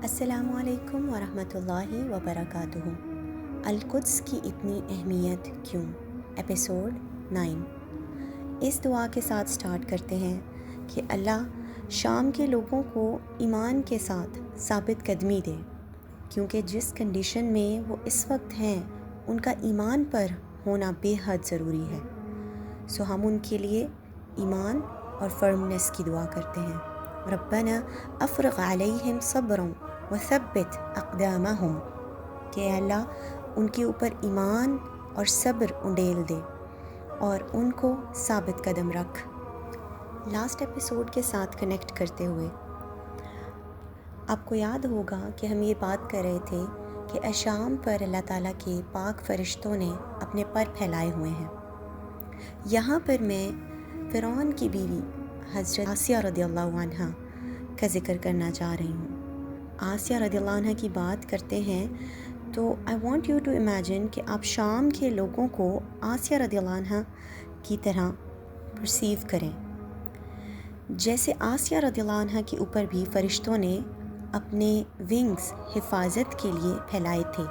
السلام علیکم ورحمۃ اللہ وبرکاتہ۔ القدس کی اتنی اہمیت کیوں؟ ایپیسوڈ 9۔ اس دعا کے ساتھ سٹارٹ کرتے ہیں کہ اللہ شام کے لوگوں کو ایمان کے ساتھ ثابت قدمی دے، کیونکہ جس کنڈیشن میں وہ اس وقت ہیں ان کا ایمان پر ہونا بے حد ضروری ہے۔ سو ہم ان کے لیے ایمان اور فرمنس کی دعا کرتے ہیں۔ ربنا افرغ علیہم صبرا وثبت اقدامہم، کہ اللہ ان کے اوپر ایمان اور صبر انڈیل دے اور ان کو ثابت قدم رکھ۔ لاسٹ ایپیسوڈ کے ساتھ کنیکٹ کرتے ہوئے آپ کو یاد ہوگا کہ ہم یہ بات کر رہے تھے کہ اشام پر اللہ تعالیٰ کے پاک فرشتوں نے اپنے پر پھیلائے ہوئے ہیں۔ یہاں پر میں فرعون کی بیوی حضرت آسیہ رضی اللہ عنہ کا ذکر کرنا چاہ رہی ہوں۔ آسیہ رضی اللہ عنہ کی بات کرتے ہیں تو I want you to imagine کہ آپ شام کے لوگوں کو آسیہ رضی اللہ عنہ کی طرح پرسیو کریں، جیسے آسیہ رضی اللہ عنہ کے اوپر بھی فرشتوں نے اپنے ونگز حفاظت کے لیے پھیلائے تھے۔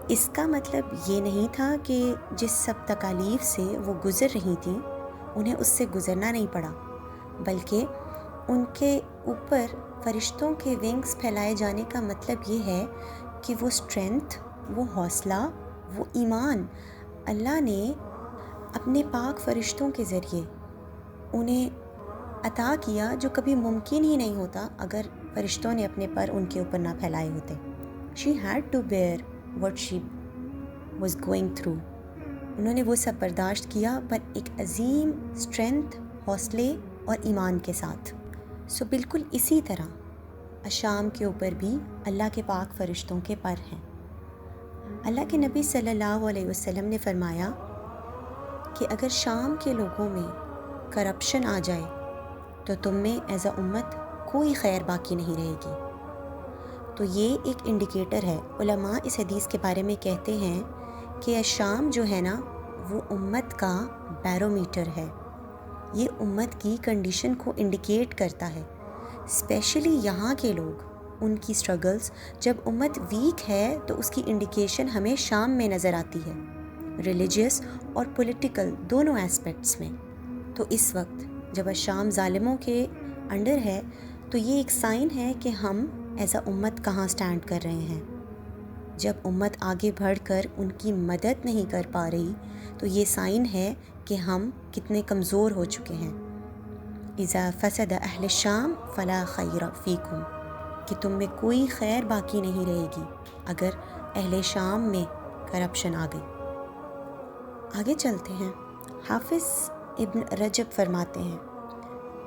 اس کا مطلب یہ نہیں تھا کہ جس سب تکالیف سے وہ گزر رہی تھیں انہیں اس سے گزرنا نہیں پڑا، بلکہ ان کے اوپر فرشتوں کے ونگز پھیلائے جانے کا مطلب یہ ہے کہ وہ اسٹرینتھ، وہ حوصلہ، وہ ایمان اللہ نے اپنے پاک فرشتوں کے ذریعے انہیں عطا کیا، جو کبھی ممکن ہی نہیں ہوتا اگر فرشتوں نے اپنے پر ان کے اوپر نہ پھیلائے ہوتے۔ She had to bear what she was going through۔ انہوں نے وہ سب برداشت کیا، پر ایک عظیم اسٹرینتھ، حوصلے اور ایمان کے ساتھ۔ سو بالکل اسی طرح اشام کے اوپر بھی اللہ کے پاک فرشتوں کے پر ہیں۔ اللہ کے نبی صلی اللہ علیہ وسلم نے فرمایا کہ اگر شام کے لوگوں میں کرپشن آ جائے تو تم میں ایز اے امت کوئی خیر باقی نہیں رہے گی۔ تو یہ ایک انڈیکیٹر ہے۔ علماء اس حدیث کے بارے میں کہتے ہیں کہ اشام جو ہے نا وہ امت کا بیرومیٹر ہے، یہ امت کی کنڈیشن کو انڈیکیٹ کرتا ہے۔ اسپیشلی یہاں کے لوگ، ان کی سٹرگلز، جب امت ویک ہے تو اس کی انڈیکیشن ہمیں شام میں نظر آتی ہے، ریلیجیس اور پولیٹیکل دونوں ایسپیکٹس میں۔ تو اس وقت جب اشام ظالموں کے انڈر ہے تو یہ ایک سائن ہے کہ ہم ایز اے امت کہاں سٹینڈ کر رہے ہیں۔ جب امت آگے بڑھ کر ان کی مدد نہیں کر پا رہی تو یہ سائن ہے کہ ہم کتنے کمزور ہو چکے ہیں۔ اذا فسد اہل الشام فلا خیر فیکم، کہ تم میں کوئی خیر باقی نہیں رہے گی اگر اہل شام میں کرپشن آ گئی۔ آگے چلتے ہیں۔ حافظ ابن رجب فرماتے ہیں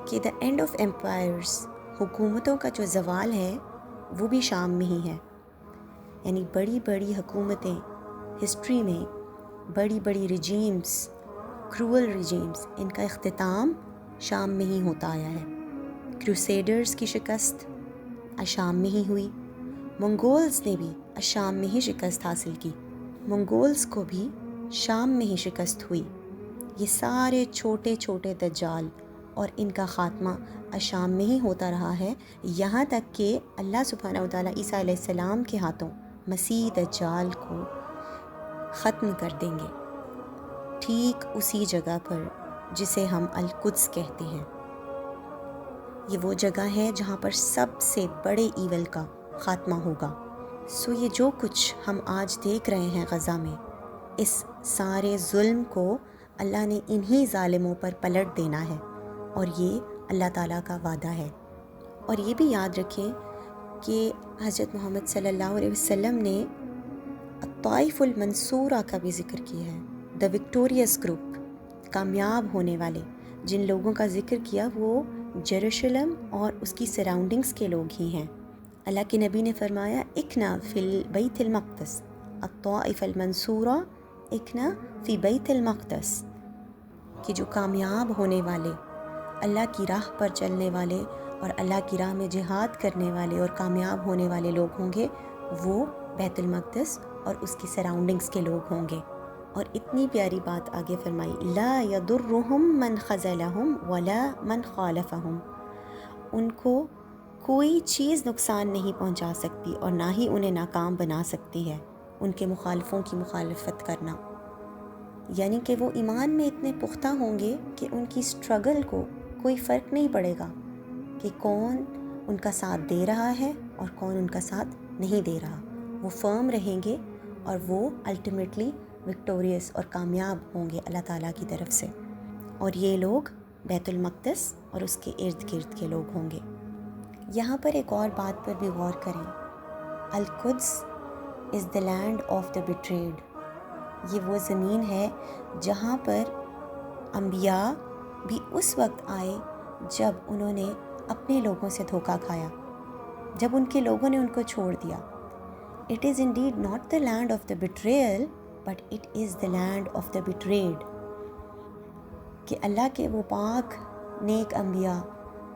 کہ the end of empires، حکومتوں کا جو زوال ہے وہ بھی شام میں ہی ہے۔ یعنی بڑی بڑی حکومتیں ہسٹری میں، بڑی بڑی ریجیمز، کرول ریجیمز، ان کا اختتام شام میں ہی ہوتا آیا ہے۔ کروسیڈرز کی شکست اشام میں ہی ہوئی، منگولز نے بھی اشام میں ہی شکست حاصل کی، منگولز کو بھی شام میں ہی شکست ہوئی۔ یہ سارے چھوٹے چھوٹے دجال اور ان کا خاتمہ اشام میں ہی ہوتا رہا ہے، یہاں تک کہ اللہ سبحانہ وتعالیٰ عیسیٰ علیہ السلام کے ہاتھوں مسیح دجال کو ختم کر دیں گے، ٹھیک اسی جگہ پر جسے ہم القدس کہتے ہیں۔ یہ وہ جگہ ہے جہاں پر سب سے بڑے ایول کا خاتمہ ہوگا۔ سو یہ جو کچھ ہم آج دیکھ رہے ہیں غزہ میں، اس سارے ظلم کو اللہ نے انہی ظالموں پر پلٹ دینا ہے، اور یہ اللہ تعالیٰ کا وعدہ ہے۔ اور یہ بھی یاد رکھیں کہ حضرت محمد صلی اللہ علیہ وسلم نے الطائف المنصورہ کا بھی ذکر کیا ہے، دا وکٹوریس گروپ، کامیاب ہونے والے جن لوگوں کا ذکر کیا وہ یروشلم اور اس کی سراؤنڈنگز کے لوگ ہی ہیں۔ اللہ کے نبی نے فرمایا اکنا فی بیت المقدس، الطائف المنصورہ اکنا فی بیت المقدس، کہ جو کامیاب ہونے والے، اللہ کی راہ پر چلنے والے اور اللہ کی راہ میں جہاد کرنے والے اور کامیاب ہونے والے لوگ ہوں گے، وہ بیت المقدس اور اس کی سراؤنڈنگز کے لوگ ہوں گے۔ اور اتنی پیاری بات آگے فرمائی، لا یضرہم من خذلہم ولا من خالفہم، ان کو کوئی چیز نقصان نہیں پہنچا سکتی اور نہ ہی انہیں ناکام بنا سکتی ہے ان کے مخالفوں کی مخالفت کرنا. یعنی کہ وہ ایمان میں اتنے پختہ ہوں گے کہ ان کی سٹرگل کو کوئی فرق نہیں پڑے گا کہ کون ان کا ساتھ دے رہا ہے اور کون ان کا ساتھ نہیں دے رہا. وہ فرم رہیں گے اور وہ الٹیمیٹلی وکٹوریس اور کامیاب ہوں گے اللہ تعالیٰ کی طرف سے. اور یہ لوگ بیت المقدس اور اس کے ارد گرد کے لوگ ہوں گے. یہاں پر ایک اور بات پر بھی غور کریں. القدس از دا لینڈ آف دا بیٹریڈ. یہ وہ زمین ہے جہاں پر انبیاء بھی اس وقت آئے جب انہوں نے اپنے لوگوں سے دھوکہ کھایا، جب ان کے لوگوں نے ان کو چھوڑ دیا. It is indeed not the land of the betrayal, but it is the land of the betrayed. کہ اللہ کے وہ پاک نیک انبیاء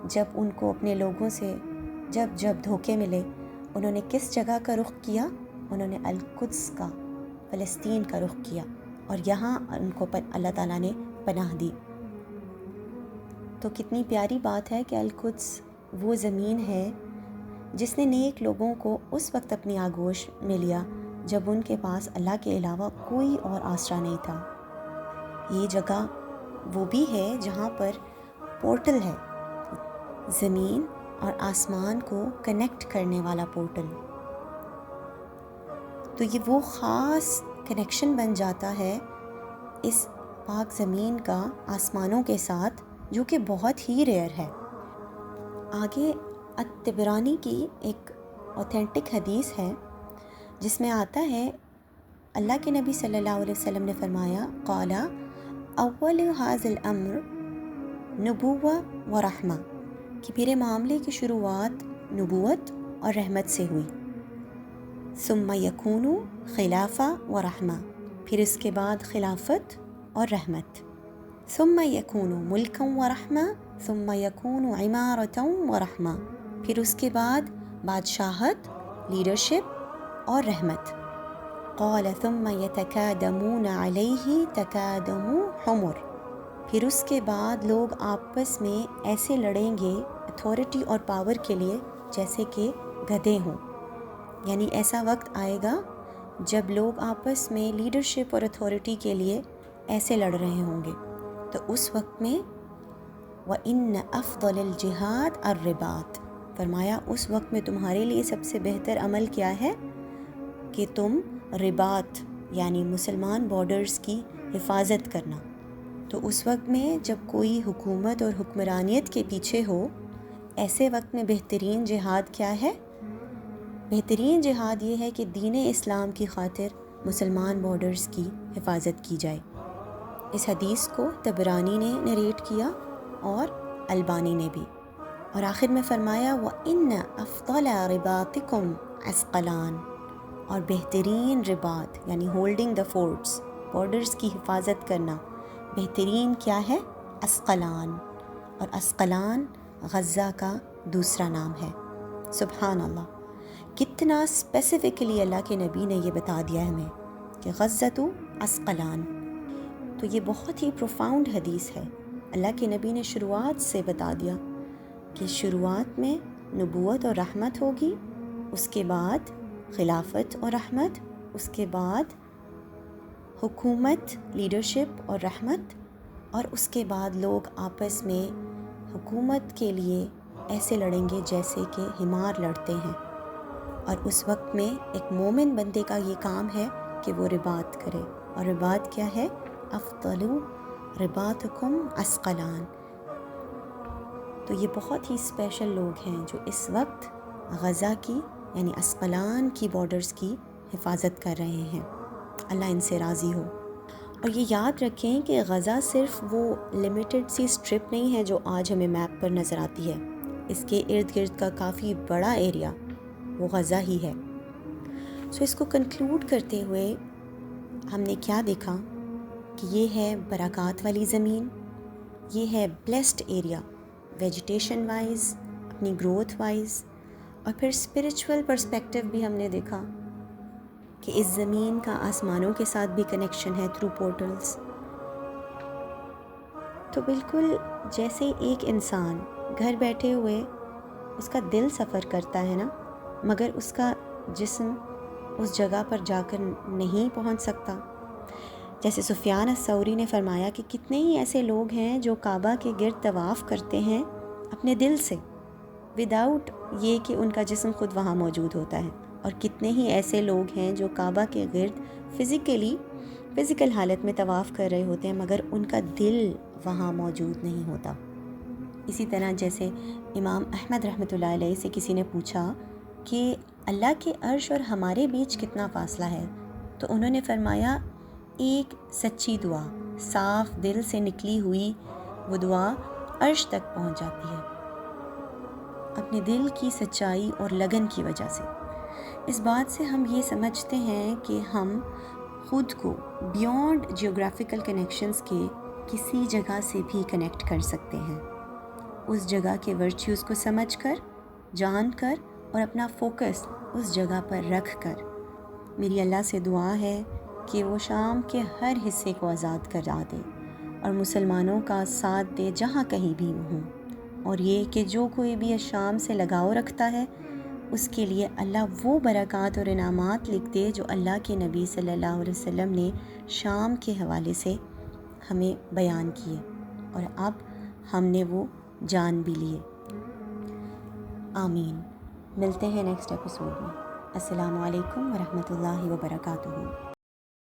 جب ان کو اپنے لوگوں سے جب دھوکے ملے، انہوں نے کس جگہ کا رخ کیا؟ انہوں نے القدس کا، فلسطین کا رخ کیا، اور یہاں ان کو اللہ تعالیٰ نے پناہ دی. تو کتنی پیاری بات ہے کہ القدس وہ زمین ہے جس نے نیک لوگوں کو اس وقت اپنی آغوش میں لیا جب ان کے پاس اللہ کے علاوہ کوئی اور آسرا نہیں تھا. یہ جگہ وہ بھی ہے جہاں پر پورٹل ہے، زمین اور آسمان کو کنیکٹ کرنے والا پورٹل. تو یہ وہ خاص کنیکشن بن جاتا ہے اس پاک زمین کا آسمانوں کے ساتھ، جو کہ بہت ہی ریئر ہے. آگے الطبرانی کی ایک اوتھینٹک حدیث ہے جس میں آتا ہے اللہ کے نبی صلی اللہ علیہ وسلم نے فرمایا، قال اول هذا الامر نبوہ و رحمہ، کہ میرے معاملے کی شروعات نبوت اور رحمت سے ہوئی. ثم یکون خلافہ و رحمہ، پھر اس کے بعد خلافت اور رحمت. ثم یکون ملکا و رحمہ ثم یکون عمارۃ و رحمہ، پھر اس کے بعد بادشاہت، لیڈرشپ اور رحمت. قال ثم یتکادمون علیہ تکادم حمر، پھر اس کے بعد لوگ آپس میں ایسے لڑیں گے اتھارٹی اور پاور کے لیے جیسے کہ گدھے ہوں. یعنی ایسا وقت آئے گا جب لوگ آپس میں لیڈرشپ اور اتھارٹی کے لیے ایسے لڑ رہے ہوں گے. تو اس وقت میں وَإِنَّ أَفْضَلَ الْجِهَادِ الرِّبَاطِ، فرمایا اس وقت میں تمہارے لیے سب سے بہتر عمل کیا ہے کہ تم رباط یعنی مسلمان بارڈرز کی حفاظت کرنا. تو اس وقت میں جب کوئی حکومت اور حکمرانیت کے پیچھے ہو، ایسے وقت میں بہترین جہاد کیا ہے؟ بہترین جہاد یہ ہے کہ دین اسلام کی خاطر مسلمان بارڈرز کی حفاظت کی جائے. اس حدیث کو طبرانی نے نریٹ کیا اور البانی نے بھی. اور آخر میں فرمایا وَإِنَّ أَفْضَلَ رِبَاطِكُمْ عَسْقَلَانِ، اور بہترین رباط یعنی ہولڈنگ دا فورٹس، بارڈرز کی حفاظت کرنا، بہترین کیا ہے؟ عسقلان. اور عسقلان غزہ کا دوسرا نام ہے. سبحان اللہ، کتنا اسپیسیفکلی اللہ کے نبی نے یہ بتا دیا ہمیں کہ غزۃ عسقلان. تو یہ بہت ہی پروفاؤنڈ حدیث ہے. اللہ کے نبی نے شروعات سے بتا دیا کہ شروعات میں نبوت اور رحمت ہوگی، اس کے بعد خلافت اور رحمت، اس کے بعد حکومت، لیڈرشپ اور رحمت، اور اس کے بعد لوگ آپس میں حکومت کے لیے ایسے لڑیں گے جیسے کہ حمار لڑتے ہیں. اور اس وقت میں ایک مومن بندے کا یہ کام ہے کہ وہ رباط کرے. اور رباط کیا ہے؟ افضل رباطکم عسقلان. تو یہ بہت ہی اسپیشل لوگ ہیں جو اس وقت غزہ کی یعنی عسقلان کی بارڈرز کی حفاظت کر رہے ہیں. اللہ ان سے راضی ہو. اور یہ یاد رکھیں کہ غزہ صرف وہ لمیٹڈ سی اسٹرپ نہیں ہے جو آج ہمیں میپ پر نظر آتی ہے. اس کے ارد گرد کا کافی بڑا ایریا وہ غزہ ہی ہے. سو اس کو کنکلوڈ کرتے ہوئے ہم نے کیا دیکھا کہ یہ ہے برکات والی زمین، یہ ہے بلیسڈ ایریا ویجیٹیشن وائز، اپنی گروتھ وائز، اور پھر اسپرچول پرسپیکٹیو بھی ہم نے دیکھا کہ اس زمین کا آسمانوں کے ساتھ بھی کنیکشن ہے تھرو پورٹلز. تو بالکل جیسے ایک انسان گھر بیٹھے ہوئے اس کا دل سفر کرتا ہے نا، مگر اس کا جسم اس جگہ پر جا کر نہیں پہنچ سکتا۔ جیسے سفیان الثوری نے فرمایا کہ کتنے ہی ایسے لوگ ہیں جو کعبہ کے گرد طواف کرتے ہیں اپنے دل سے، وداؤٹ یہ کہ ان کا جسم خود وہاں موجود ہوتا ہے، اور کتنے ہی ایسے لوگ ہیں جو کعبہ کے گرد فزیکل حالت میں طواف کر رہے ہوتے ہیں، مگر ان کا دل وہاں موجود نہیں ہوتا۔ اسی طرح جیسے امام احمد رحمۃ اللہ علیہ سے کسی نے پوچھا کہ اللہ کے عرش اور ہمارے بیچ کتنا فاصلہ ہے، تو انہوں نے فرمایا ایک سچی دعا، صاف دل سے نکلی ہوئی وہ دعا عرش تک پہنچ جاتی ہے، اپنے دل کی سچائی اور لگن کی وجہ سے۔ اس بات سے ہم یہ سمجھتے ہیں کہ ہم خود کو بیونڈ جیوگرافیکل کنیکشنز کے کسی جگہ سے بھی کنیکٹ کر سکتے ہیں، اس جگہ کے ورچیوز کو سمجھ کر، جان کر، اور اپنا فوکس اس جگہ پر رکھ کر۔ میری اللہ سے دعا ہے کہ وہ شام کے ہر حصے کو آزاد کرا دے اور مسلمانوں کا ساتھ دے جہاں کہیں بھی ہوں، اور یہ کہ جو کوئی بھی شام سے لگاؤ رکھتا ہے اس کے لیے اللہ وہ برکات اور انعامات لکھ دے جو اللہ کے نبی صلی اللہ علیہ وسلم نے شام کے حوالے سے ہمیں بیان کیے، اور اب ہم نے وہ جان بھی لیے۔ آمین۔ ملتے ہیں نیکسٹ ایپیسوڈ میں۔ السلام علیکم ورحمۃ اللہ وبرکاتہ۔